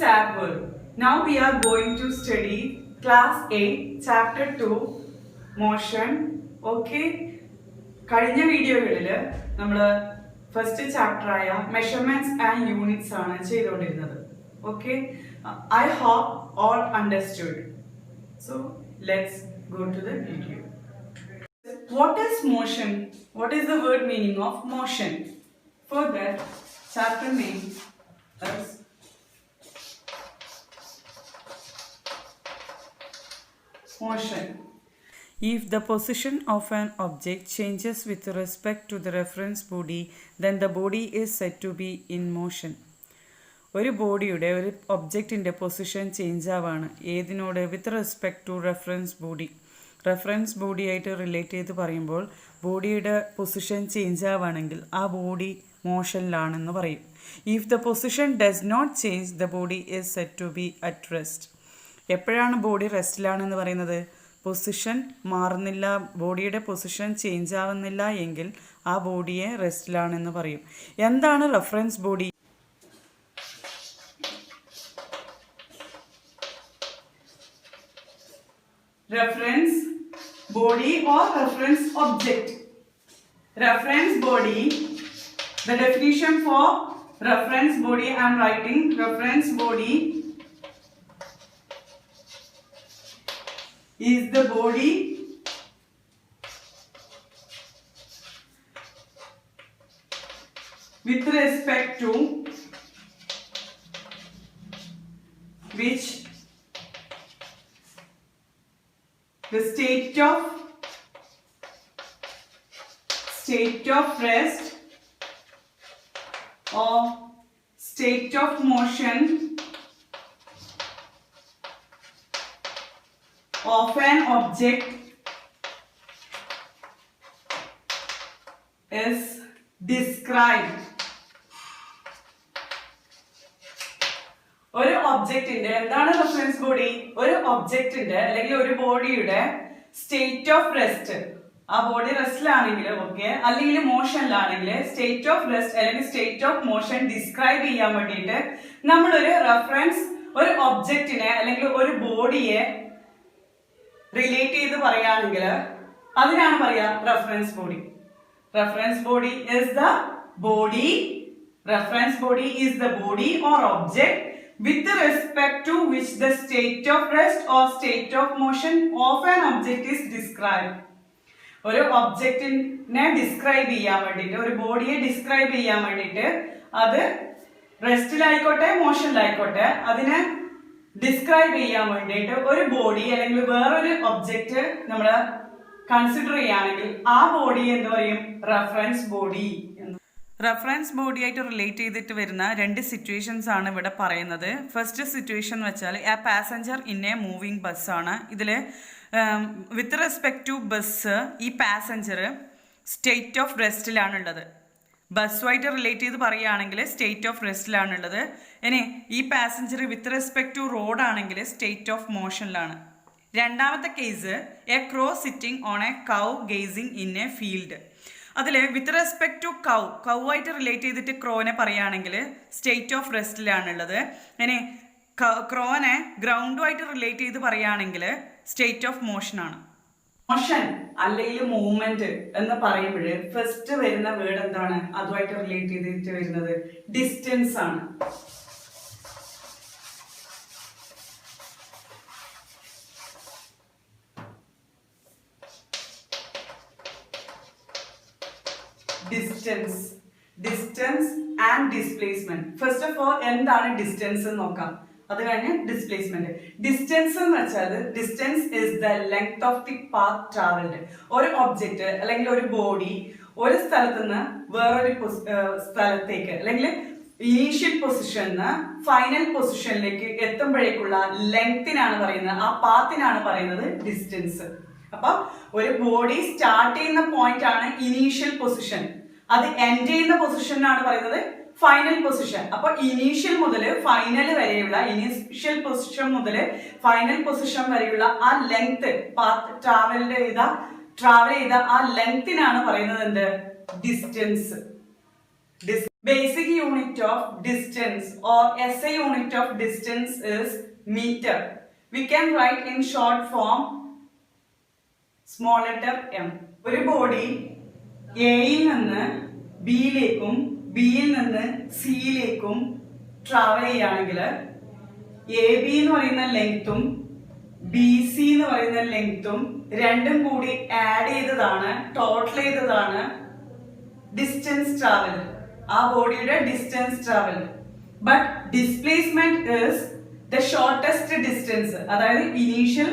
SAP World. Now we are going to study class 8 chapter 2 motion. Okay. കഴിഞ്ഞ വീഡിയോകളിൽ നമ്മൾ first chapter ആയ measurements and units ആണ് ചെയ്തുകൊണ്ടിരുന്നത്. Okay, I hope all understood. So let's go to the video. What is motion? What is the word meaning of motion? For that, chapter name is motion. If the position of an object changes with respect to the reference body, then the body is said to be in motion. ഒരു ബോഡിയുടെ ഒരു ഒബ്ജക്റ്റിൻ്റെ position change ആവാണ് ഏതിനോട്? With respect to reference body. Reference ബോഡിയായിട്ട് relate ചെയ്ത് പറയുമ്പോൾ ബോഡിയുടെ പൊസിഷൻ ചേഞ്ച് ആവുകയാണെങ്കിൽ ആ ബോഡി മോഷനിലാണെന്ന് പറയും. If the position does not change, the body is set to be at rest. എപ്പോഴാണ് ബോഡി റെസ്റ്റിലാണെന്ന് പറയുന്നത്? പൊസിഷൻ മാറുന്നില്ല, ബോഡിയുടെ പൊസിഷൻ ചേഞ്ച് ആവുന്നില്ല എങ്കിൽ ആ ബോഡിയെ റെസ്റ്റിലാണെന്ന് പറയും. എന്താണ് reference body? Reference body or reference object. Reference body, the definition for reference body I am writing. Reference body is the body with respect to which the state of rest or state of motion of an object is described. ഒരു ഒബ്ജക്റ്റിന്റെ എന്താണ് reference body? ഒരു ഒബ്ജക്റ്റിന്റെ അല്ലെങ്കിൽ ഒരു ബോഡിയുടെ state of rest, ആ body റെസ്റ്റിലാണെങ്കിൽ okay, അല്ലെങ്കിൽ മോഷനിലാണെങ്കിൽ സ്റ്റേറ്റ് ഓഫ് റെസ്റ്റ് അല്ലെങ്കിൽ സ്റ്റേറ്റ് ഓഫ് മോഷൻ ഡിസ്ക്രൈബ് ചെയ്യാൻ വേണ്ടിയിട്ട് നമ്മളൊരു റെഫറൻസ്, ഒരു ഒബ്ജക്റ്റിനെ അല്ലെങ്കിൽ ഒരു ബോഡിയെ റിലേറ്റ് ചെയ്ത് പറയുകയാണെങ്കിൽ അതിനാണ് പറയാ reference body. Reference body is the body, reference body is the body or object with respect to which the state of rest or state of motion of an object is described. ഒരു ഒബ്ജക്റ്റിനെ describe ചെയ്യാൻ വേണ്ടിയിട്ട്, ഒരു ബോഡിയെ describe ചെയ്യാൻ വേണ്ടിയിട്ട്, അത് റെസ്റ്റിലായിക്കോട്ടെ മോഷനിലായിക്കോട്ടെ, അതിനെ describe ചെയ്യാൻ വേണ്ടിയിട്ട് ഒരു ബോഡി അല്ലെങ്കിൽ വേറൊരു ഒബ്ജക്റ്റ് നമ്മൾ കൺസിഡർ ചെയ്യുകയാണെങ്കിൽ ആ ബോഡി എന്ന് പറയും റെഫറൻസ് ബോഡി. റെഫറൻസ് ബോഡിയായിട്ട് റിലേറ്റ് ചെയ്തിട്ട് വരുന്ന രണ്ട് സിറ്റുവേഷൻസ് ആണ് ഇവിടെ പറയുന്നത്. ഫസ്റ്റ് സിറ്റുവേഷൻ എന്ന് വെച്ചാൽ a passenger in a moving ബസ്സാണ്. ഇതിൽ വിത്ത് റെസ്പെക്ട് ടു ബസ് ഈ പാസഞ്ചർ സ്റ്റേറ്റ് ഓഫ് റെസ്റ്റിലാണുള്ളത്. ബസ്സുമായിട്ട് റിലേറ്റ് ചെയ്ത് പറയുകയാണെങ്കിൽ സ്റ്റേറ്റ് ഓഫ് റെസ്റ്റിലാണുള്ളത്. ഇനി ഈ പാസഞ്ചർ വിത്ത് റെസ്പെക്ട് ടു റോഡാണെങ്കിൽ സ്റ്റേറ്റ് ഓഫ് മോഷനിലാണ്. രണ്ടാമത്തെ case a crow sitting on a cow gazing in a field. അതിൽ വിത്ത് റെസ്പെക്ട് ടു കൗ ആയിട്ട് റിലേറ്റ് ചെയ്തിട്ട് ക്രോനെ പറയുകയാണെങ്കിൽ സ്റ്റേറ്റ് ഓഫ് റെസ്റ്റിലാണുള്ളത്. ഇനി ക്രോനെ ഗ്രൗണ്ടുമായിട്ട് റിലേറ്റ് ചെയ്ത് പറയുകയാണെങ്കിൽ സ്റ്റേറ്റ് ഓഫ് മോഷനാണ്. മോഷൻ അല്ലെങ്കിൽ മൂവ്മെന്റ് എന്ന് പറയുമ്പോൾ ഫസ്റ്റ് വരുന്ന വേർഡ് എന്താണ്? അതുമായിട്ട് റിലേറ്റ് ചെയ്തിട്ട് വരുന്നത് ഡിസ്റ്റൻസ് ആണ്. Distance and displacement. First of all എന്താണ് ഡിസ്റ്റൻസ് എന്ന് നോക്കാം, അത് കഴിഞ്ഞ് ഡിസ്പ്ലേസ്മെന്റ്. ഡിസ്റ്റൻസ് എന്ന് വെച്ചാൽ distance is the length of the path travelled. ഒരു ഒബ്ജക്റ്റ് അല്ലെങ്കിൽ ഒരു ബോഡി ഒരു സ്ഥലത്ത് നിന്ന് വേറൊരു സ്ഥലത്തേക്ക് അല്ലെങ്കിൽ ഇനീഷ്യൽ പൊസിഷന്ന് ഫൈനൽ പൊസിഷനിലേക്ക് എത്തുമ്പോഴേക്കുള്ള ലെങ്തിനാണ് പറയുന്നത്, ആ പാത്തിനാണ് പറയുന്നത് ഡിസ്റ്റൻസ്. അപ്പൊ ഒരു ബോഡി സ്റ്റാർട്ട് ചെയ്യുന്ന പോയിന്റ് ആണ് ഇനീഷ്യൽ പൊസിഷൻ, അത് എൻഡ് ചെയ്യുന്ന പൊസിഷനാണ് പറയുന്നത് ഫൈനൽ പൊസിഷൻ. അപ്പൊ ഇനീഷ്യൽ മുതൽ ഫൈനൽ വരെയുള്ള, ഇനീഷ്യൽ പൊസിഷൻ മുതൽ ഫൈനൽ പൊസിഷൻ വരെയുള്ള ആ ലെങ്ത്, ട്രാവൽ ചെയ്ത ആ ലെങ്തിനാണ് പറയുന്നത് എന്ത്? Distance. Basic unit of distance or SI unit of distance is meter. We can write in short form small letter m. ഒരു ബോഡി എയിൽ നിന്ന് ബിയിലേക്കും ബിയിൽ നിന്ന് സിയിലേക്കും ട്രാവൽ ചെയ്യുകയാണെങ്കിൽ എ ബി എന്ന് പറയുന്ന ലെങ്ത്തും ബി സി എന്ന് പറയുന്ന ലെങ്ത്തും രണ്ടും കൂടി ആഡ് ചെയ്തതാണ്, ടോട്ടൽ ചെയ്തതാണ് ഡിസ്റ്റൻസ് ട്രാവൽ. ആ ബോഡിയുടെ distance travel. But displacement is the shortest distance. അതായത് ഇനീഷ്യൽ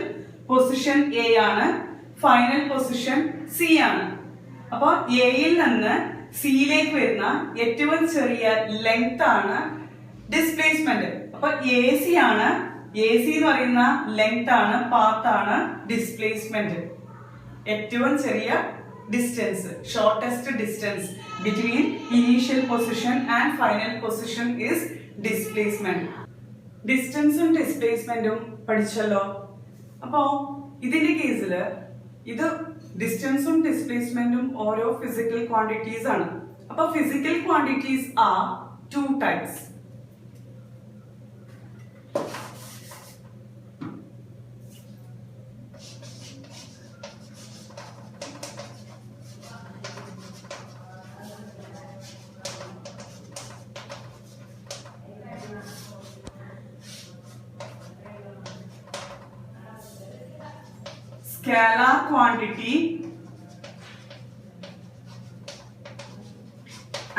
പൊസിഷൻ എ ആണ്, ഫൈനൽ പൊസിഷൻ സി ആണ്. അപ്പോൾ എയിൽ നിന്ന് സിയിലേക്ക് വരുന്ന ഏറ്റവും ചെറിയ ലെങ്ത് ആണ് ഡിസ്പ്ലേസ്മെന്റ്. അപ്പൊ എ സി ആണ്, എ സി എന്ന് പറയുന്ന ലെങ്ത് ആണ്, പാത്ത് ആണ് ഡിസ്പ്ലേസ്മെന്റ്. ഏറ്റവും ചെറിയ distance, shortest distance between initial position and final position is displacement. ഡിസ്റ്റൻസും ഡിസ്പ്ലേസ്മെന്റും പഠിച്ചല്ലോ. അപ്പോ ഇതിന്റെ കേസില് ഇത് ഡിസ്റ്റൻസും ഡിസ്പ്ലേസ്മെന്റും ഓരോ ഫിസിക്കൽ ക്വാണ്ടിറ്റീസ് ആണ്. അപ്പൊ physical quantities R two types. Scalar quantity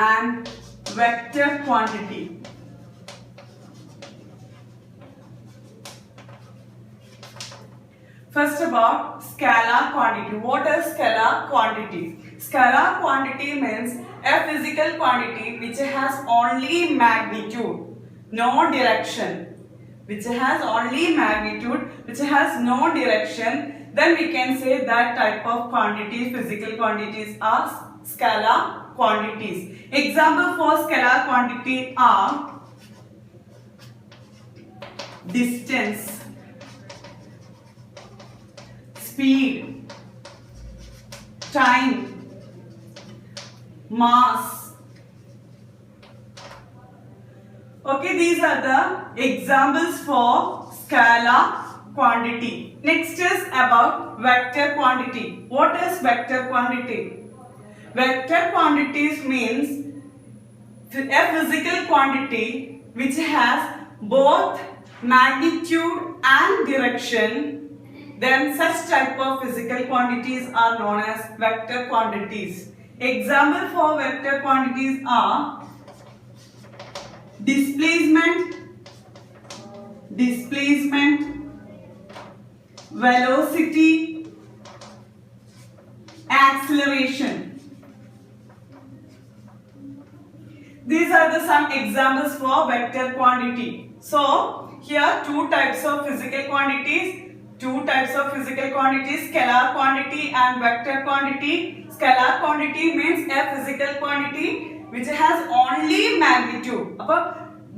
and vector quantity. First about scalar quantity. What is scalar quantity? Scalar quantity means a physical quantity which has only magnitude, no direction. Which has only magnitude, which has no direction. Then we can say that type of quantities, physical quantities are scalar quantities. Example for scalar quantity are distance, speed, time, mass. Okay, these are the examples for scalar quantity. Next is about vector quantity. What is vector quantity? Vector quantities means a physical quantity which has both magnitude and direction. Then such type of physical quantities are known as vector quantities. Example for vector quantities are displacement, velocity, acceleration. These are the some examples for vector quantity. So here two types of physical quantities, scalar quantity and vector quantity. Scalar quantity means a physical quantity which has only magnitude. അപ്പൊ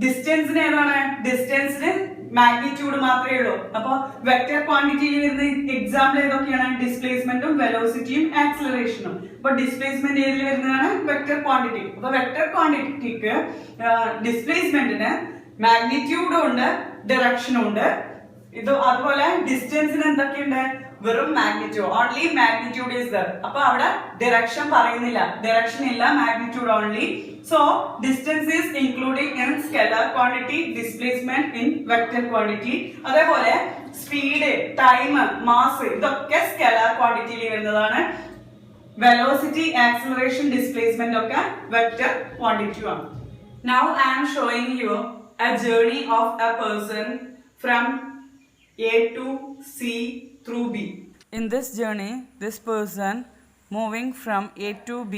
ഡിസ്റ്റൻസിന് ഏതാണ്? ഡിസ്റ്റൻസിന് magnitude മാത്രമേ ഉള്ളൂ. അപ്പൊ vector ക്വാണ്ടിറ്റിയിൽ വരുന്ന example ഏതൊക്കെയാണ്? ഡിസ്പ്ലേസ്മെന്റും വെലോസിറ്റിയും ആക്സിലറേഷനും. അപ്പൊ displacement ഏതിൽ വരുന്നതാണ്? Vector quantity. അപ്പൊ വെക്ടർ ക്വാണ്ടിറ്റിക്ക് ഡിസ്പ്ലേസ്മെന്റിന് മാഗ്നിറ്റ്യൂഡും ഉണ്ട്, ഡയറക്ഷനും ഉണ്ട്. ഇത് അതുപോലെ ഡിസ്റ്റൻസിന് എന്തൊക്കെയുണ്ട്? വെറും magnitude, only magnitude is there. അപ്പൊ അവിടെ ഡയറക്ഷൻ പറയുന്നില്ല, ഡയറക്ഷൻ ഇല്ല, magnitude only. So distance is including in scalar quantity, displacement in vector quantity. അതേപോലെ സ്പീഡ്, ടൈം, മാസ് ഇതൊക്കെ സ്കെലാർ ക്വാണ്ടിറ്റിയിൽ വരുന്നതാണ്. വെലോസിറ്റി, ആക്സിലറേഷൻ, ഡിസ്പ്ലേസ്മെന്റ് ഒക്കെ വെക്ടർ ക്വാണ്ടിറ്റി ആണ്. Now I am showing you a journey of a person from A to C through B. In this journey, this person moving from A to B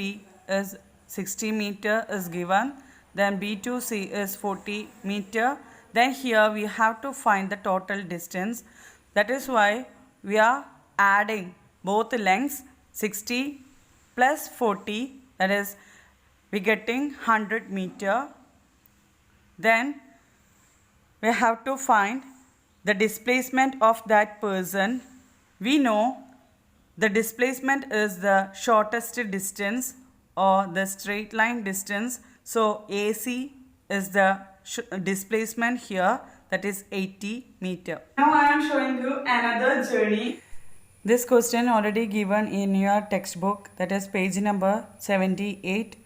is 60 meter is given. Then B to C is 40 meter. Then here we have to find the total distance. That is why we are adding both lengths 60 plus 40. That is we getting 100 meter. Then we have to find the displacement of that person. We know the displacement is the shortest distance or the straight line distance. So AC is the displacement here, that is 80 meter. Now I am showing you another journey. This question already given in your textbook, that is page number 78.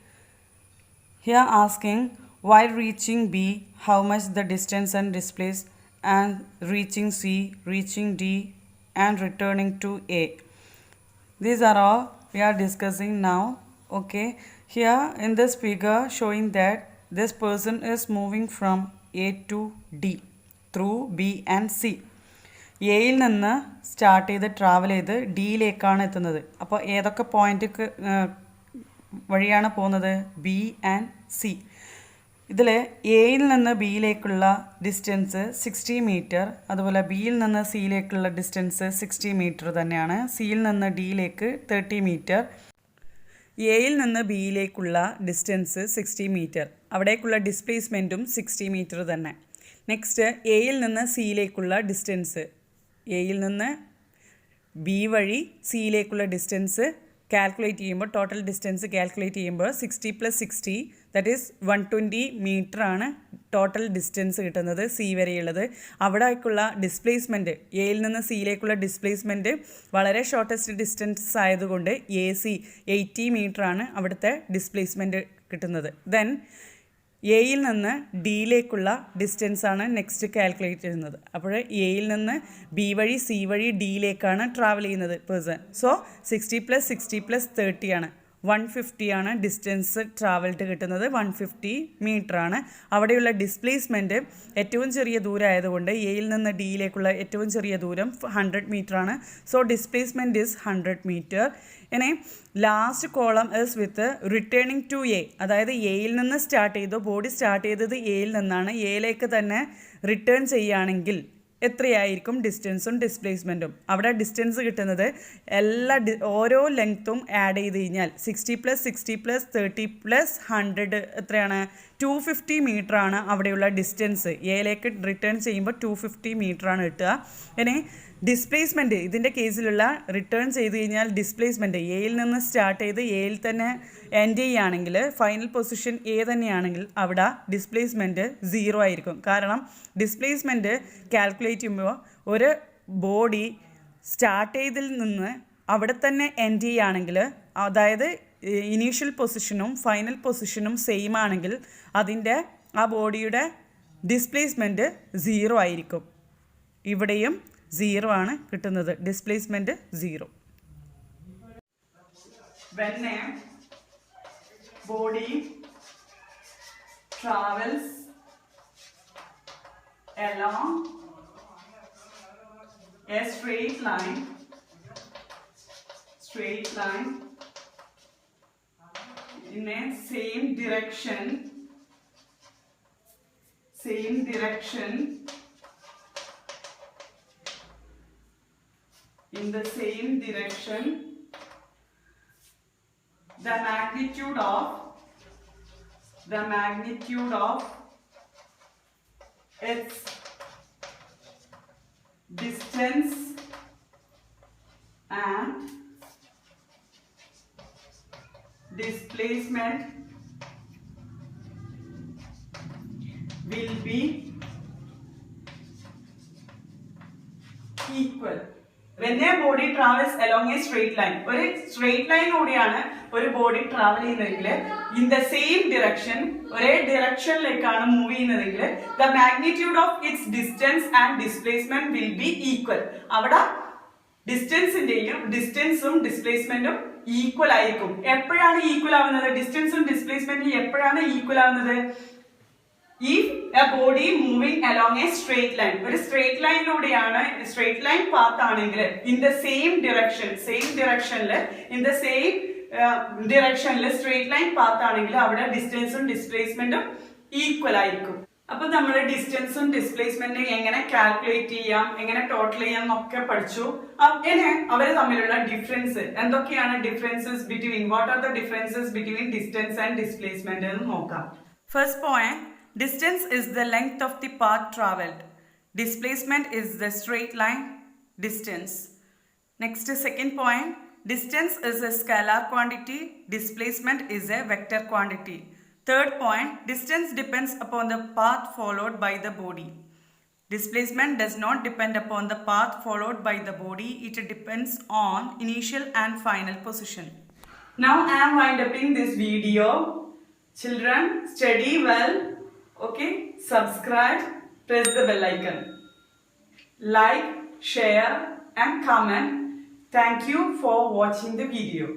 Here asking while reaching B, how much the distance and displace, and reaching C, reaching D, and returning to A. These are all we are discussing now. Okay, here in this figure showing that this person is moving from A to D through B and C. എയിൽ നിന്ന് start ചെയ്ത് travel ചെയ്ത് ഡിയിലേക്കാണ് എത്തുന്നത്. അപ്പോൾ ഏതൊക്കെ point വഴിയാണ് പോകുന്നത്? B and C. ഇതിൽ എയിൽ നിന്ന് ബിയിലേക്കുള്ള ഡിസ്റ്റൻസ് 60 മീറ്റർ, അതുപോലെ ബിയിൽ നിന്ന് സിയിലേക്കുള്ള ഡിസ്റ്റൻസ് 60 മീറ്റർ തന്നെയാണ്. സിയിൽ നിന്ന് ഡിയിലേക്ക് 30 മീറ്റർ. എയിൽ നിന്ന് ബിയിലേക്കുള്ള ഡിസ്റ്റൻസ് 60 മീറ്റർ, അവിടേക്കുള്ള ഡിസ്പ്ലേസ്മെൻറ്റും 60 മീറ്റർ തന്നെ. നെക്സ്റ്റ് എയിൽ നിന്ന് സിയിലേക്കുള്ള ഡിസ്റ്റൻസ്, എയിൽ നിന്ന് ബി വഴി സിയിലേക്കുള്ള ഡിസ്റ്റൻസ് കാൽക്കുലേറ്റ് ചെയ്യുമ്പോൾ, ടോട്ടൽ ഡിസ്റ്റൻസ് കാൽക്കുലേറ്റ് ചെയ്യുമ്പോൾ 60 + 60 ദാറ്റ് ഈസ് 120 മീറ്റർ ആണ് ടോട്ടൽ ഡിസ്റ്റൻസ് കിട്ടുന്നത് സി വരെയുള്ളത്. അവിടേക്കുള്ള ഡിസ്പ്ലേസ്മെൻറ്റ്, എയിൽ നിന്ന് സിയിലേക്കുള്ള ഡിസ്പ്ലേസ്മെൻറ്റ് വളരെ ഷോർട്ടസ്റ്റ് ഡിസ്റ്റൻസ് ആയതുകൊണ്ട് AC 80 മീറ്റർ ആണ് അവിടുത്തെ ഡിസ്പ്ലേസ്മെൻറ്റ് കിട്ടുന്നത്. ദെൻ എയിൽ നിന്ന് ഡിയിലേക്കുള്ള ഡിസ്റ്റൻസാണ് നെക്സ്റ്റ് കാൽക്കുലേറ്റ് ചെയ്യുന്നത്. അപ്പോൾ എയിൽ നിന്ന് ബി വഴി സി വഴി ഡിയിലേക്കാണ് ട്രാവൽ ചെയ്യുന്നത് പേഴ്സൺ. സോ 60 + 60 + 30 ആണ്, 150 ആണ് ഡിസ്റ്റൻസ് ട്രാവൽഡ് കിട്ടുന്നത്. 150 മീറ്റർ ആണ്. അവിടെയുള്ള ഡിസ്പ്ലേസ്മെൻറ്റ് ഏറ്റവും ചെറിയ ദൂരം ആയതുകൊണ്ട് എയിൽ നിന്ന് ഡിയിലേക്കുള്ള ഏറ്റവും ചെറിയ ദൂരം 100 മീറ്റർ ആണ്. So displacement is 100 metre. ഇനി last column is with returning to A, അതായത് എയിൽ നിന്ന് സ്റ്റാർട്ട് ചെയ്തു, ബോഡി സ്റ്റാർട്ട് ചെയ്തത് എയിൽ നിന്നാണ്, എയിലേക്ക് തന്നെ റിട്ടേൺ ചെയ്യുകയാണെങ്കിൽ എത്രയായിരിക്കും ഡിസ്റ്റൻസും ഡിസ്പ്ലേസ്മെൻറ്റും? അവിടെ ഡിസ്റ്റൻസ് കിട്ടുന്നത് ഓരോ ലെങ്ത്തും ആഡ് ചെയ്ത് കഴിഞ്ഞാൽ 60 + 60 + 30 + 100 എത്രയാണ്? 250 മീറ്റർ ആണ് അവിടെയുള്ള ഡിസ്റ്റൻസ്. എയിലേക്ക് റിട്ടേൺ ചെയ്യുമ്പോൾ 250 മീറ്റർ ആണ് കിട്ടുക. ഇനി ഡിസ്പ്ലേസ്മെൻറ്റ്, ഇതിൻ്റെ കേസിലുള്ള റിട്ടേൺ ചെയ്ത് കഴിഞ്ഞാൽ ഡിസ്പ്ലേസ്മെൻറ്റ് എയിൽ നിന്ന് സ്റ്റാർട്ട് ചെയ്ത് എയിൽ തന്നെ എൻഡ് ചെയ്യുകയാണെങ്കിൽ, ഫൈനൽ പൊസിഷൻ എ തന്നെയാണെങ്കിൽ അവിടെ ഡിസ്പ്ലേസ്മെൻറ്റ് 0 ആയിരിക്കും. കാരണം ഡിസ്പ്ലേസ്മെൻറ്റ് കാൽക്കുലേറ്റ് ചെയ്യുമ്പോൾ ഒരു ബോഡി സ്റ്റാർട്ട് ചെയ്തതിൽ നിന്ന് അവിടെ തന്നെ എൻഡ് ചെയ്യുകയാണെങ്കിൽ, അതായത് ഇനീഷ്യൽ പൊസിഷനും ഫൈനൽ പൊസിഷനും സെയിം ആണെങ്കിൽ അതിൻ്റെ ആ ബോഡിയുടെ ഡിസ്പ്ലേസ്മെൻറ്റ് 0 ആയിരിക്കും. ഇവിടെയും 0 ആണ് കിട്ടുന്നത്, displacement 0. When a body travels along a straight line in a same direction in the same direction, the magnitude of its distance and displacement will be equal. When a body travels along a straight line, ഒരു straight ലൈനിലൂടെയാണ് ഒരു body travel ചെയ്യുന്നതെങ്കിൽ, in the same direction, ഒരേ ഡിറക്ഷനിലേക്കാണ് move ചെയ്യുന്നതെങ്കിൽ, the magnitude of its distance and displacement will be equal. അവിടെ ഡിസ്റ്റൻസും ഡിസ്പ്ലേസ്മെന്റും equal ആയിരിക്കും. എപ്പോഴാണ് equal ആവുന്നത്? ഡിസ്റ്റൻസും ഡിസ്പ്ലേസ്മെന്റും എപ്പോഴാണ് ഈക്വൽ ആവുന്നത്? If a body moving along a straight line, ഒരു സ്ട്രെയിറ്റ് ലൈനിലൂടെയാണ്, സ്ട്രെയിറ്റ് ലൈൻ പാത്ത് ആണെങ്കിൽ, ഇൻ ദ സെയിം ഡിറക്ഷനിൽ സ്ട്രെയിറ്റ് ലൈൻ പാത്ത് ആണെങ്കിൽ അവിടെ ഡിസ്റ്റൻസും ഡിസ്പ്ലേസ്മെന്റും ഈക്വൽ ആയിരിക്കും. അപ്പൊ നമ്മൾ ഡിസ്റ്റൻസും ഡിസ്പ്ലേസ്മെന്റും എങ്ങനെ കാൽക്കുലേറ്റ് ചെയ്യാം, എങ്ങനെ ടോട്ടൽ ചെയ്യാം എന്നൊക്കെ പഠിച്ചു. ഇനി അവർ തമ്മിലുള്ള ഡിഫറൻസ് എന്തൊക്കെയാണ്? What are the differences between distance and displacement എന്ന് നോക്കാം. First point, distance is the length of the path traveled. Displacement is the straight line distance. Next, second point, distance is a scalar quantity, displacement is a vector quantity. Third point, distance depends upon the path followed by the body. Displacement does not depend upon the path followed by the body. It depends on initial and final position. Now I am wind upping this video. Children, study well. Okay, subscribe, press the bell icon. Like, share and comment. Thank you for watching the video.